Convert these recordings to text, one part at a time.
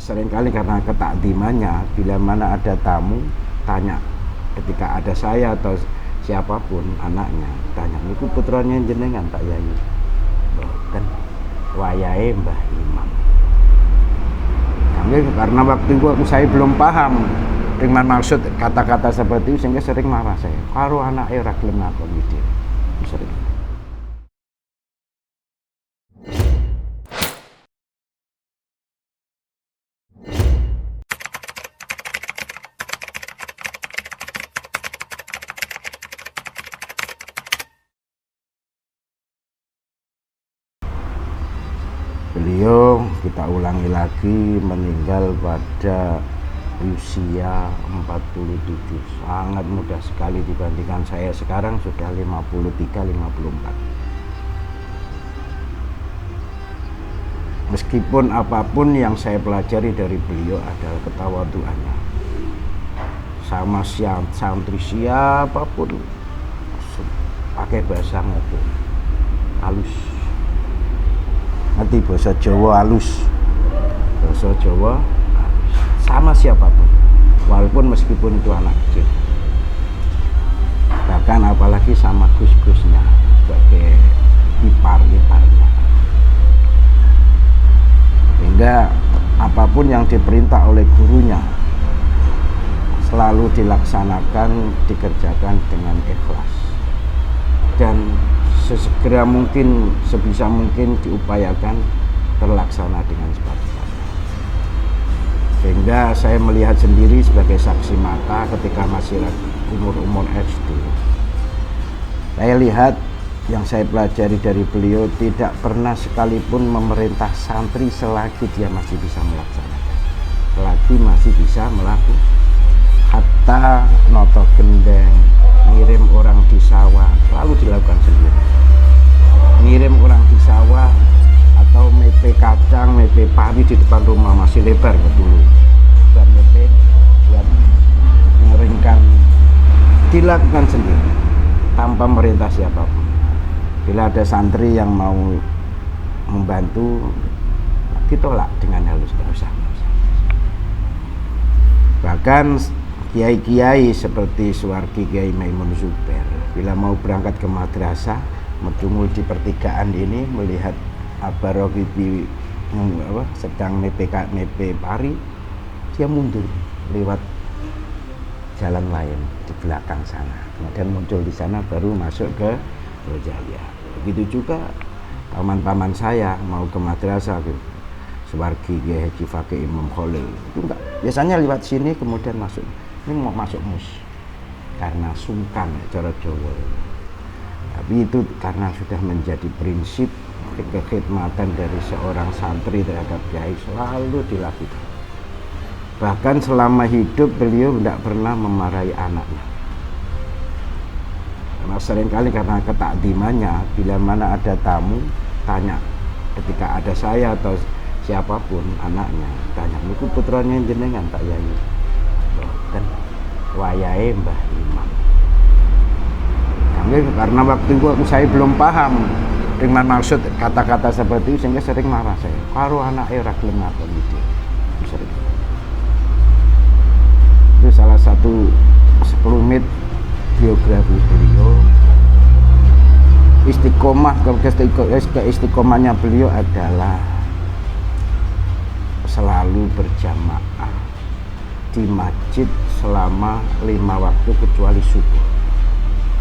Seringkali karena ketakdimannya, bila mana ada tamu tanya, ketika ada saya atau siapapun anaknya tanya, niku putranya jenengan Pak Yai? Boten, wayahe Mbah Imam. Karena waktu itu saya belum paham dengan maksud kata-kata seperti itu, sehingga sering marah saya. Karo anake ora gelem ngakon iki. Sering. Beliau, kita ulangi lagi, meninggal pada usia 47, sangat muda sekali dibandingkan saya sekarang sudah 53-54. Meskipun apapun yang saya pelajari dari beliau adalah ketawaduannya. Sama santri siapapun pakai bahasa ngopo, halus. Nanti bahasa Jawa halus, bahasa Jawa halus. Sama siapapun, walaupun meskipun itu anak kecil. Bahkan apalagi sama gus-gusnya sebagai ipar-iparnya. Sehingga apapun yang diperintah oleh gurunya selalu dilaksanakan, dikerjakan dengan ikhlas. Dan sesegera mungkin, sebisa mungkin diupayakan terlaksana dengan cepat-cepat. Sehingga saya melihat sendiri sebagai saksi mata ketika masih umur SD. Saya lihat yang saya pelajari dari beliau, tidak pernah sekalipun memerintah santri selagi dia masih bisa melaksanakan, selagi masih bisa melakukan. Hatta noto gendeng, ngirim orang di sawah, selalu dilakukan sendiri. Ngirim orang di sawah atau mepe kacang, mepe pari di depan rumah, masih lebar ke dulu. Dan mepe buat mengeringkan, dilakukan sendiri tanpa merintah siapapun. Bila ada santri yang mau membantu, ditolak dengan halus, tidak usah. Bahkan kiai-kiai seperti Suwargi Kiai Maimun Zubair, bila mau berangkat ke madrasah, bertemu di pertigaan ini, melihat Abah Rogibi sedang mepe pari, dia mundur lewat jalan lain di belakang sana, kemudian muncul di sana, baru masuk ke Rojaya. Begitu juga paman-paman saya mau ke madrasah, Suwargi Kiai Haji Fakih Imam Khalil, itu enggak, biasanya lewat sini kemudian masuk. Ini mau masuk mus karena sungkan cara Jawa. Tapi itu karena sudah menjadi prinsip kekhidmatan dari seorang santri terhadap kiai, selalu dilakukan. Bahkan selama hidup beliau tidak pernah memarahi anaknya. Karena seringkali karena ketakdimannya, bila mana ada tamu tanya, ketika ada saya atau siapapun anaknya tanya, niku putranya jenengan Pak Yai? Boten, wayahe Mbah Imam. Karena waktu itu saya belum paham dengan maksud kata-kata seperti itu, sehingga sering marah saya. Karo anake ora gelem ngakon iki. Sering. Itu salah satu sekelumit biografi beliau. Istiqomah, keistiqomahnya beliau adalah selalu berjamaah di masjid selama 5 waktu kecuali subuh.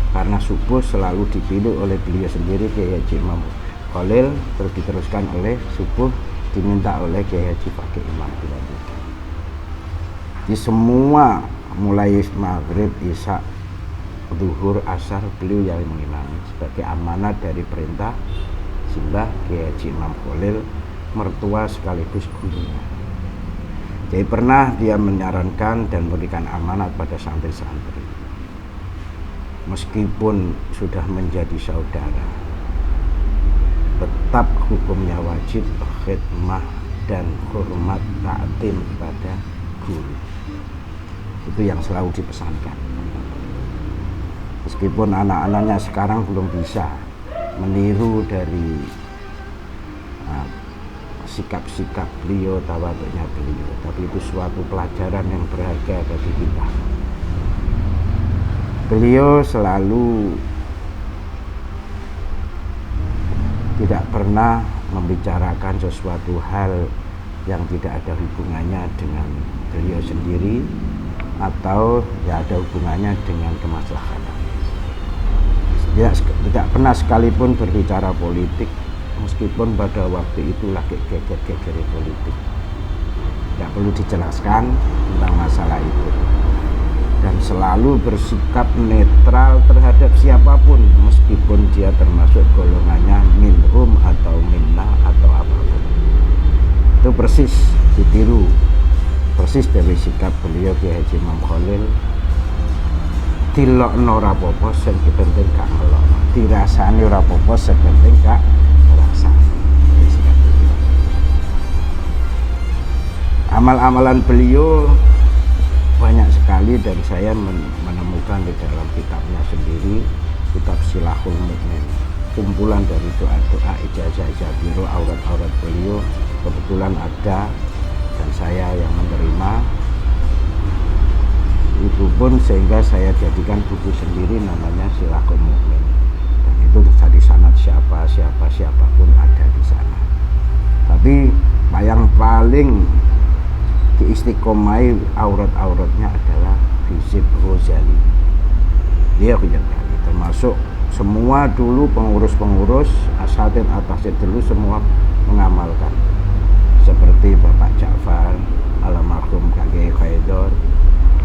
Karena subuh selalu dipilih oleh beliau sendiri, Kiai Haji Imam Khalil, terus diteruskan oleh subuh diminta oleh Kiai Haji Fakih Imam dilanjutkan. Di semua mulai maghrib, isya, zuhur, asar, beliau yang mengimami sebagai amanat dari perintah Simbah Kiai Haji Imam Khalil, mertua sekaligus gurunya. Jadi pernah dia menyarankan dan memberikan amanat pada santri-santri, meskipun sudah menjadi saudara, tetap hukumnya wajib khidmah dan hormat ta'zim kepada guru. Itu yang selalu dipesankan. Meskipun anak-anaknya sekarang belum bisa meniru dari sikap-sikap beliau, tawaduknya beliau, tapi itu suatu pelajaran yang berharga bagi kita. Beliau selalu tidak pernah membicarakan sesuatu hal yang tidak ada hubungannya dengan beliau sendiri atau ya ada hubungannya dengan kemaslahatan. Tidak pernah sekalipun berbicara politik, meskipun pada waktu itu lagi geger-geger politik. Tidak perlu dijelaskan tentang masalah itu. Dan selalu bersikap netral terhadap siapapun, meskipun dia termasuk golongannya minhum atau minna atau apapun. Itu persis ditiru, persis dari sikap beliau Kiai Haji Imam Khalil. Dilokno ora apa-apa, sing penting gak ngelokno. Dirasani ora apa-apa, sing penting gak ngrasani. Amal-amalan beliau banyak sekali dan saya menemukan di dalam kitabnya sendiri, kitab Silahul Mukmin, kumpulan dari doa-doa, ijazah-ijazah biro, aurat-aurat beliau kebetulan ada dan saya yang menerima itu pun, sehingga saya jadikan buku sendiri namanya Silahul Mukmin, dan itu dari sanad siapapun ada di sana. Tapi yang paling diistiqomai aurat-auratnya adalah Hizib Ghazali. Dia Ghazali termasuk semua dulu pengurus-pengurus asatid atasid dulu semua mengamalkan, seperti Bapak Ja'far, almarhum Kiai Khaidar,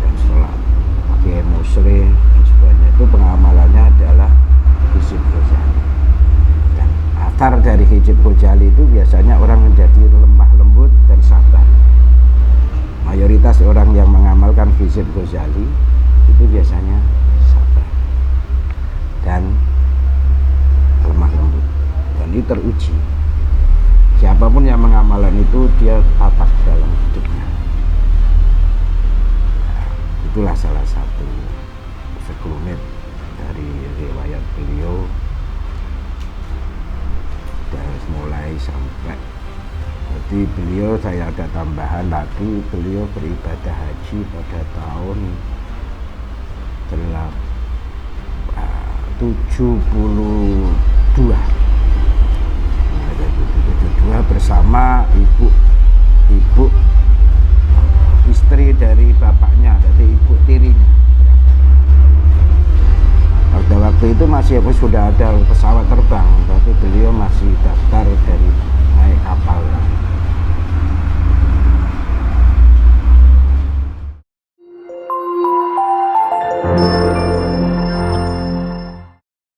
dan setelah Kiai Musri dan sebagainya. Itu pengamalannya adalah Hizib Ghazali. Dan atar dari Hizib Ghazali itu biasanya orang menjadi lemah lembut dan sabar. Mayoritas orang yang mengamalkan Hizib Ghazali itu biasanya sabar dan lemah lembut, dan ini teruji. Siapapun yang mengamalkan itu dia tatak dalam hidupnya. Nah, itulah salah satu sekelumit dari riwayat beliau dari mulai sampai. Jadi beliau, saya ada tambahan lagi, beliau beribadah haji pada tahun 72. Nah, 72 bersama ibu istri dari bapaknya, dari ibu tirinya. Pada waktu itu masih sudah ada pesawat terbang, tapi beliau masih daftar dari naik kapal